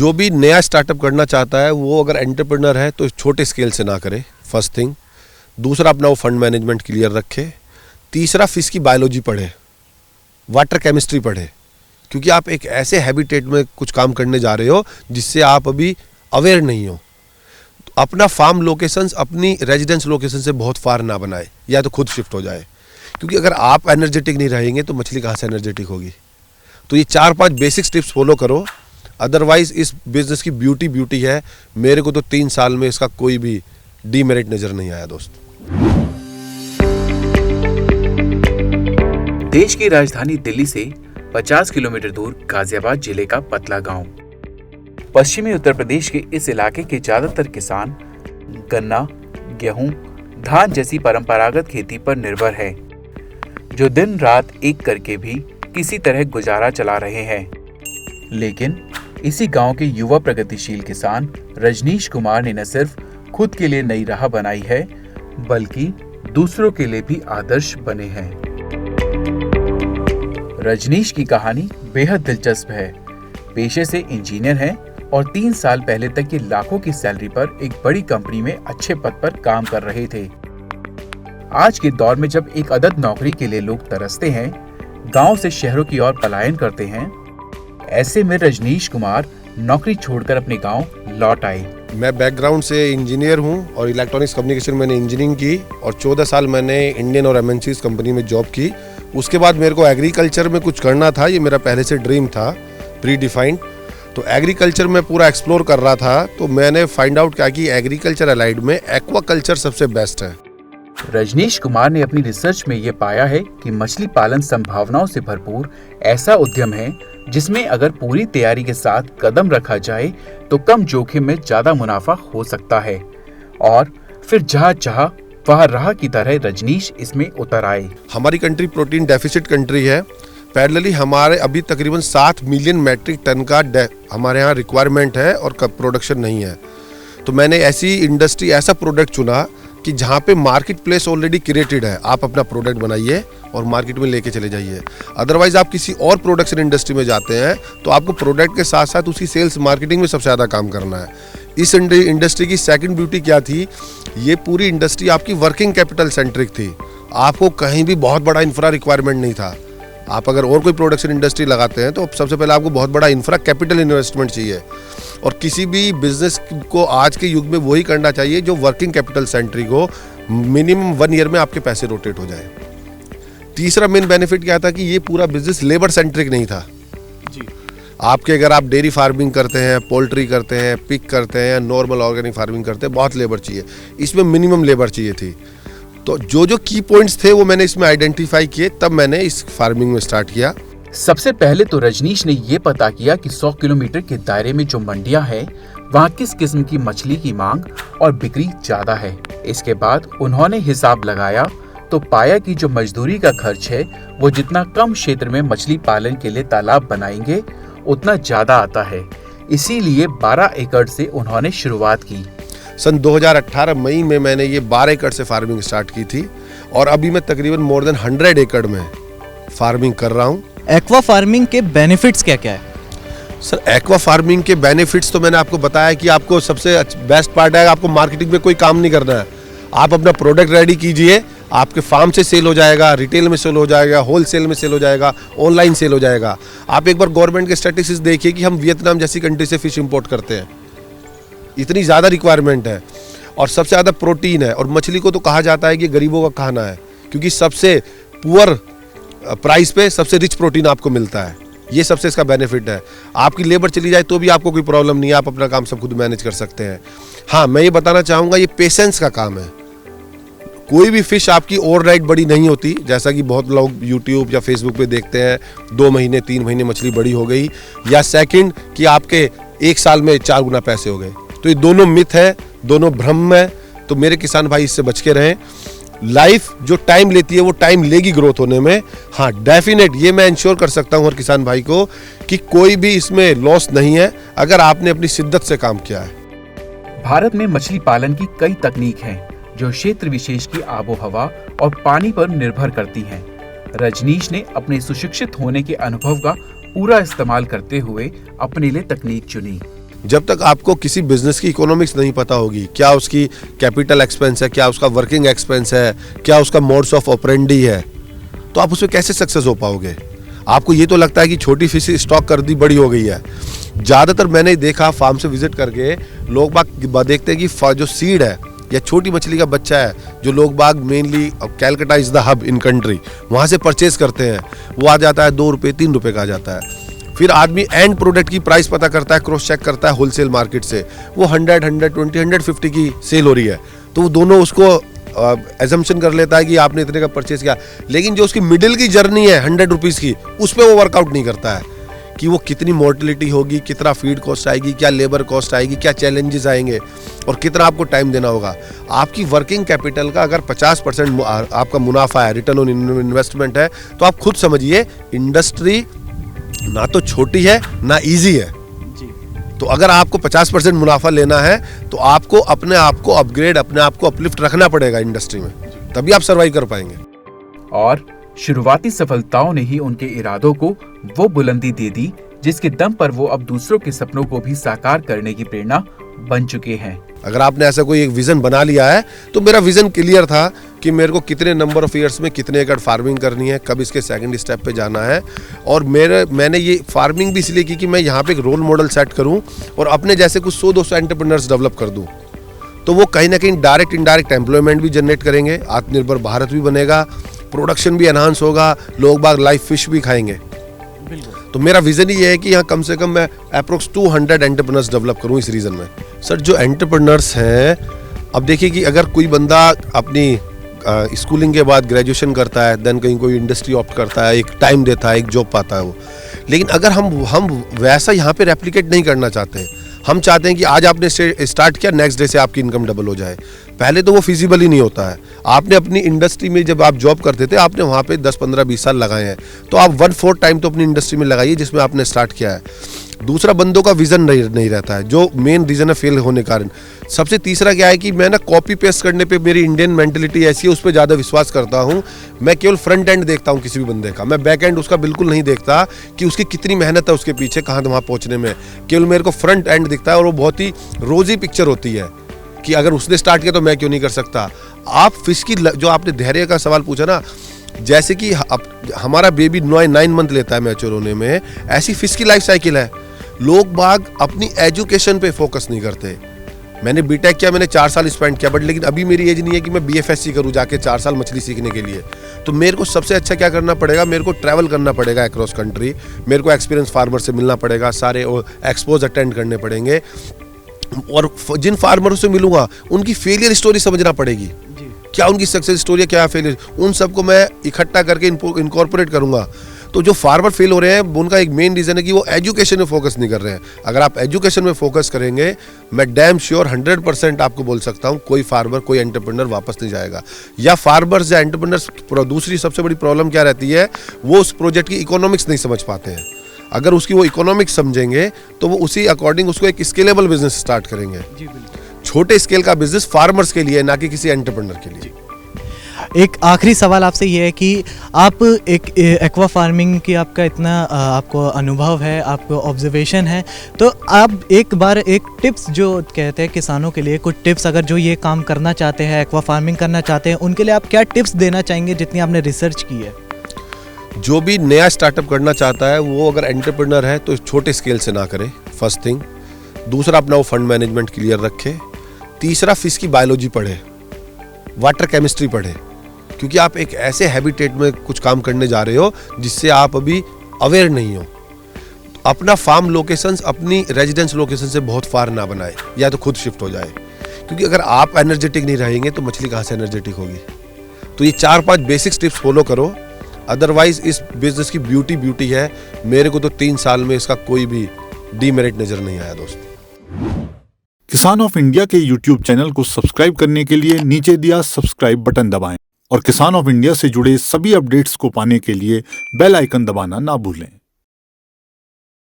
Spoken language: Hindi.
जो भी नया स्टार्टअप करना चाहता है वो अगर एंटरप्रेन्योर है तो छोटे स्केल से ना करे, फर्स्ट थिंग। दूसरा, अपना वो फंड मैनेजमेंट क्लियर रखे। तीसरा, फिश की बायोलॉजी पढ़े, वाटर केमिस्ट्री पढ़े, क्योंकि आप एक ऐसे हैबिटेट में कुछ काम करने जा रहे हो जिससे आप अभी अवेयर नहीं हो। अपना फार्म लोकेशंस अपनी रेजिडेंस लोकेशन से बहुत फार ना बनाए, या तो खुद शिफ्ट हो जाए, क्योंकि अगर आप एनर्जेटिक नहीं रहेंगे तो मछली कहाँ से एनर्जेटिक होगी। तो ये 4-5 बेसिक टिप्स फॉलो करो, अदरवाइज इस बिजनेस की ब्यूटी है। मेरे को तो 3 साल में इसका कोई भी डीमेरिट नजर नहीं आया दोस्त। देश की राजधानी दिल्ली से 50 किलोमीटर दूर गाजियाबाद जिले का पतला गांव। पश्चिमी उत्तर प्रदेश के इस इलाके के ज्यादातर किसान गन्ना, गेहूं, धान जैसी परंपरागत खेती पर निर्भर है, जो दिन रात एक करके भी किसी तरह गुजारा चला रहे हैं। लेकिन इसी गांव के युवा प्रगतिशील किसान रजनीश कुमार ने न सिर्फ खुद के लिए नई राह बनाई है, बल्कि दूसरों के लिए भी आदर्श बने हैं। रजनीश की कहानी बेहद दिलचस्प है। पेशे से इंजीनियर हैं और 3 साल पहले तक ये लाखों की सैलरी पर एक बड़ी कंपनी में अच्छे पद पर काम कर रहे थे। आज के दौर में जब एक अदद नौकरी के लिए लोग तरसते हैं, गांव से शहरों की ओर पलायन करते हैं, ऐसे में रजनीश कुमार नौकरी छोड़कर अपने गांव लौट आए। मैं बैकग्राउंड से इंजीनियर हूं और इलेक्ट्रॉनिक्स कम्युनिकेशन मैंने इंजीनियरिंग की और 14 साल मैंने इंडियन और एमएनसीज कंपनी में जॉब की। उसके बाद मेरे को एग्रीकल्चर में कुछ करना था, ये मेरा पहले से ड्रीम था, प्री डिफाइंड। तो एग्रीकल्चर में पूरा एक्सप्लोर कर रहा था, तो मैंने फाइंड आउट किया कि एग्रीकल्चर अलाइड में एक्वाकल्चर सबसे बेस्ट है। रजनीश कुमार ने अपनी रिसर्च में ये पाया है कि मछली पालन संभावनाओं से भरपूर ऐसा उद्यम है जिसमें अगर पूरी तैयारी के साथ कदम रखा जाए तो कम जोखिम में ज्यादा मुनाफा हो सकता है। और फिर जहाँ चाहा वहाँ राह की तरह रजनीश इसमें उतर आए। हमारी कंट्री प्रोटीन डेफिसिट कंट्री है। पैरेलली हमारे अभी तकरीबन 7 मिलियन मैट्रिक टन का हमारे यहाँ रिक्वायरमेंट है और प्रोडक्शन नहीं है। तो मैंने ऐसी इंडस्ट्री, ऐसा प्रोडक्ट चुना कि जहाँ पे मार्केट प्लेस ऑलरेडी क्रिएटेड है, आप अपना प्रोडक्ट बनाइए और मार्केट में लेके चले जाइए। अदरवाइज आप किसी और प्रोडक्शन इंडस्ट्री में जाते हैं तो आपको प्रोडक्ट के साथ साथ उसकी सेल्स मार्केटिंग में सबसे ज़्यादा काम करना है। इस इंडस्ट्री की सेकंड ब्यूटी क्या थी, ये पूरी इंडस्ट्री आपकी वर्किंग कैपिटल सेंट्रिक थी। आपको कहीं भी बहुत बड़ा इंफ्रा रिक्वायरमेंट नहीं था। आप अगर और कोई प्रोडक्शन इंडस्ट्री लगाते हैं तो सबसे पहले आपको बहुत बड़ा इंफ्रा कैपिटल इन्वेस्टमेंट चाहिए, और किसी भी बिजनेस को आज के युग में वही करना चाहिए जो वर्किंग कैपिटल सेंट्रिक हो, मिनिमम 1 ईयर में आपके पैसे रोटेट हो जाए। तीसरा मेन बेनिफिट क्या था कि ये पूरा बिजनेस लेबर सेंट्रिक नहीं था जी। आपके अगर आप डेयरी फार्मिंग करते हैं, पोल्ट्री करते हैं, पिग करते हैं, नॉर्मल ऑर्गेनिक फार्मिंग करते हैं, बहुत लेबर चाहिए, इसमें मिनिमम लेबर चाहिए थी। तो जो की पॉइंट्स थे वो मैंने इसमें आइडेंटिफाई किए, तब मैंने इस फार्मिंग में स्टार्ट किया। सबसे पहले तो रजनीश ने ये पता किया कि 100 किलोमीटर के दायरे में जो मंडियां हैं, वहाँ किस किस्म की मछली की मांग और बिक्री ज्यादा है। इसके बाद उन्होंने हिसाब लगाया तो पाया कि जो मजदूरी का खर्च है वो जितना कम क्षेत्र में मछली पालन के लिए तालाब बनाएंगे उतना ज्यादा आता है। इसीलिए 12 एकड़ से उन्होंने शुरुआत की। सन 2018 मई में मैंने ये 12 एकड़ से फार्मिंग स्टार्ट की थी और अभी मैं तकरीबन मोर देन 100 एकड़ में फार्मिंग कर रहा हूँ। एक्वा फार्मिंग के बेनिफिट्स क्या क्या है? सर, एक्वा फार्मिंग के बेनिफिट्स तो मैंने आपको बताया कि आपको सबसे बेस्ट पार्ट है, आपको मार्केटिंग में कोई काम नहीं करना है। आप अपना प्रोडक्ट रेडी कीजिए, आपके फार्म से सेल हो जाएगा, रिटेल में सेल हो जाएगा, होलसेल में सेल हो जाएगा, ऑनलाइन सेल हो जाएगा। आप एक बार गवर्नमेंट के स्टैटिस्टिक्स देखिए कि हम वियतनाम जैसी कंट्री से फिश इंपोर्ट करते हैं, इतनी ज़्यादा रिक्वायरमेंट है और सबसे ज़्यादा प्रोटीन है। और मछली को तो कहा जाता है कि गरीबों का खाना है, क्योंकि सबसे पुअर प्राइस पे सबसे रिच प्रोटीन आपको मिलता है। ये सबसे इसका बेनिफिट है। आपकी लेबर चली जाए तो भी आपको कोई प्रॉब्लम नहीं है, आप अपना काम सब खुद मैनेज कर सकते हैं। हाँ, मैं ये बताना चाहूँगा, ये पेशेंस का काम है। कोई भी फिश आपकी ओवरनाइट बड़ी नहीं होती, जैसा कि बहुत लोग यूट्यूब या फेसबुक पे देखते हैं 2 महीने 3 महीने मछली बड़ी हो गई, या सेकंड कि आपके 1 साल में 4 गुना पैसे हो गए। तो ये दोनों मिथ है, दोनों भ्रम है। तो मेरे किसान भाई इससे बच के रहें। लाइफ जो टाइम लेती है वो टाइम लेगी ग्रोथ होने में। हाँ, डेफिनेट ये मैं इंश्योर कर सकता हूँ हर किसान भाई को कि कोई भी इसमें लॉस नहीं है अगर आपने अपनी शिद्दत से काम किया है। भारत में मछली पालन की कई तकनीक हैं जो क्षेत्र विशेष की आबोहवा और पानी पर निर्भर करती हैं। रजनीश ने अपने सुशिक्षित होने के अनुभव का पूरा इस्तेमाल करते हुए अपने लिए तकनीक चुनी। जब तक आपको किसी बिजनेस की इकोनॉमिक्स नहीं पता होगी, क्या उसकी कैपिटल एक्सपेंस है, क्या उसका वर्किंग एक्सपेंस है, क्या उसका मोड्स ऑफ ऑपरेंडी है, तो आप उसमें कैसे सक्सेस हो पाओगे। आपको ये तो लगता है कि छोटी फिश स्टॉक कर दी बड़ी हो गई है। ज़्यादातर मैंने देखा फार्म से विजिट करके, लोग बाग देखते हैं कि जो सीड है या छोटी मछली का बच्चा है, जो लोग बाग mainly Calcutta is the hub in country, वहाँ से परचेज करते हैं, वो आ जाता है 2 रुपये 3 रुपये का आ जाता है। फिर आदमी एंड प्रोडक्ट की प्राइस पता करता है, क्रॉस चेक करता है होलसेल मार्केट से, वो 100, 120, 150 की सेल हो रही है, तो वो दोनों उसको एजम्पशन कर लेता है कि आपने इतने का परचेज किया। लेकिन जो उसकी मिडिल की जर्नी है 100 रुपीज़ की, उस पर वो वर्कआउट नहीं करता है कि वो कितनी मोर्टिलिटी होगी, कितना फीड कॉस्ट आएगी, क्या लेबर कॉस्ट आएगी, क्या चैलेंजेस आएंगे और कितना आपको टाइम देना होगा। आपकी वर्किंग कैपिटल का अगर 50% आपका मुनाफा है, रिटर्न ऑन इन्वेस्टमेंट है, तो आप खुद समझिए इंडस्ट्री ना तो छोटी है ना इजी है। तो अगर आपको 50% मुनाफा लेना है तो आपको अपने आप को अपग्रेड, अपने आप को अपलिफ्ट रखना पड़ेगा इंडस्ट्री में, तभी आप सर्वाइव कर पाएंगे। और शुरुआती सफलताओं ने ही उनके इरादों को वो बुलंदी दे दी जिसके दम पर वो अब दूसरों के सपनों को भी साकार करने की प्रेरणा बन चुके हैं। अगर आपने ऐसा कोई एक विजन बना लिया है, तो मेरा विजन क्लियर था कि मेरे को कितने नंबर ऑफ ईयर्स में कितने एकड़ फार्मिंग करनी है, कब इसके सेकंड स्टेप पे जाना है। और मैंने ये फार्मिंग भी इसलिए की कि मैं यहाँ पे एक रोल मॉडल सेट करूँ और अपने जैसे कुछ 100-200 एंटरप्रेन्योर्स डेवलप कर दूँ, तो वो कहीं ना कहीं डायरेक्ट इनडायरेक्ट एम्प्लॉयमेंट भी जनरेट करेंगे, आत्मनिर्भर भारत भी बनेगा, प्रोडक्शन भी एनहांस होगा, लोग बाग लाइव फिश भी खाएंगे। तो मेरा विजन ही ये है कि यहाँ कम से कम मैं अप्रोक्स 200 एंटरप्रेन्योर्स डेवलप करूँ इस रीजन में। सर, जो एंटरप्रेन्योर्स हैं, अब देखिए कि अगर कोई बंदा अपनी स्कूलिंग के बाद ग्रेजुएशन करता है, देन कहीं कोई इंडस्ट्री ऑप्ट करता है, एक टाइम देता है, एक जॉब पाता है वो, लेकिन अगर हम वैसा यहाँ पे रेप्लिकेट नहीं करना चाहते, हम चाहते हैं कि आज आपने स्टार्ट किया, नेक्स्ट डे से आपकी इनकम डबल हो जाए, पहले तो वो फिजिबल ही नहीं होता है। आपने अपनी इंडस्ट्री में जब आप जॉब करते थे, आपने वहाँ पे 10, 15, 20 साल लगाए हैं, तो आप 1/4 टाइम तो अपनी इंडस्ट्री में लगाइए जिसमें आपने स्टार्ट किया है। दूसरा, बंदों का विजन नहीं रहता है, जो मेन रीजन है फेल होने के कारण। सबसे तीसरा क्या है कि मैं ना कॉपी पेस्ट करने पे, मेरी इंडियन मेंटेलिटी ऐसी है, उस पर ज़्यादा विश्वास करता हूँ। मैं केवल फ्रंट एंड देखता हूँ किसी भी बंदे का, मैं बैक एंड उसका बिल्कुल नहीं देखता कि उसकी कितनी मेहनत है उसके पीछे, कहाँ वहाँ पहुँचने में। केवल मेरे को फ्रंट एंड दिखता है और वो बहुत ही रोजी पिक्चर होती है कि अगर उसने स्टार्ट किया तो मैं क्यों नहीं कर सकता। आप फिश की जो आपने धैर्य का सवाल पूछा ना, जैसे कि हमारा बेबी 9 मंथ लेता है मैच्योर होने में, ऐसी फिश की लाइफ साइकिल है। लोग बाग अपनी एजुकेशन पे फोकस नहीं करते। मैंने बीटेक किया, मैंने 4 साल स्पेंड किया, बट लेकिन अभी मेरी एज नहीं है कि मैं BFSC करूँ जाके 4 साल मछली सीखने के लिए। तो मेरे को सबसे अच्छा क्या करना पड़ेगा, मेरे को ट्रैवल करना पड़ेगा अक्रॉस कंट्री, मेरे को एक्सपीरियंस फार्मर से मिलना पड़ेगा, सारे एक्सपोज अटेंड करने पड़ेंगे, और जिन फार्मरों से मिलूंगा उनकी फेलियर स्टोरी समझना पड़ेगी, क्या उनकी सक्सेस स्टोरी है, क्या फेलियर, उन सबको मैं इकट्ठा करके इनकॉर्पोरेट करूंगा। तो जो फार्मर फेल हो रहे हैं, उनका एक मेन रीजन है कि वो एजुकेशन में फोकस नहीं कर रहे हैं। अगर आप एजुकेशन में फोकस करेंगे, मैं डैम श्योर 100% आपको बोल सकता हूँ, कोई फार्मर, कोई एंटरप्रेन्योर वापस नहीं जाएगा। या फार्मर्स या एंटरप्रेन्योर्स, दूसरी सबसे बड़ी प्रॉब्लम क्या रहती है, वो उस प्रोजेक्ट की इकोनॉमिक्स नहीं समझ पाते हैं। अगर उसकी वो इकोनॉमिक्स समझेंगे तो वो उसी अकॉर्डिंग उसको एक स्केलेबल बिजनेस स्टार्ट करेंगे। छोटे स्केल का बिजनेस फार्मर्स के लिए, ना कि किसी एंटरप्रेन्योर के लिए। एक आखिरी सवाल आपसे ये है कि आप एक एक्वा फार्मिंग की आपका इतना आपको अनुभव है, आपको ऑब्जर्वेशन है, तो आप एक बार एक टिप्स जो कहते हैं किसानों के लिए, कुछ टिप्स अगर जो ये काम करना चाहते हैं, एक्वा फार्मिंग करना चाहते हैं, उनके लिए आप क्या टिप्स देना चाहेंगे जितनी आपने रिसर्च की है? जो भी नया स्टार्टअप करना चाहता है, वो अगर एंटरप्रेन्योर है तो छोटे स्केल से ना करे, फर्स्ट थिंग। दूसरा, अपना वो फंड मैनेजमेंट क्लियर रखे। तीसरा, फिश की बायोलॉजी पढ़े, वाटर केमिस्ट्री पढ़े, क्योंकि आप एक ऐसे हैबिटेट में कुछ काम करने जा रहे हो जिससे आप अभी अवेयर नहीं हो। अपना फार्म लोकेशंस अपनी रेजिडेंस लोकेशन से बहुत फार ना बनाए, या तो खुद शिफ्ट हो जाए, क्योंकि अगर आप एनर्जेटिक नहीं रहेंगे तो मछली कहाँ से एनर्जेटिक होगी। तो ये 4-5 बेसिक टिप्स फॉलो करो, अदरवाइज इस बिजनेस की ब्यूटी है। मेरे को तो 3 साल में इसका कोई भी डीमेरिट नजर नहीं आया दोस्त। किसान ऑफ इंडिया के YouTube चैनल को सब्सक्राइब करने के लिए नीचे दिया सब्सक्राइब बटन दबाएं और किसान ऑफ इंडिया से जुड़े सभी अपडेट्स को पाने के लिए बेल आइकन दबाना ना भूलें।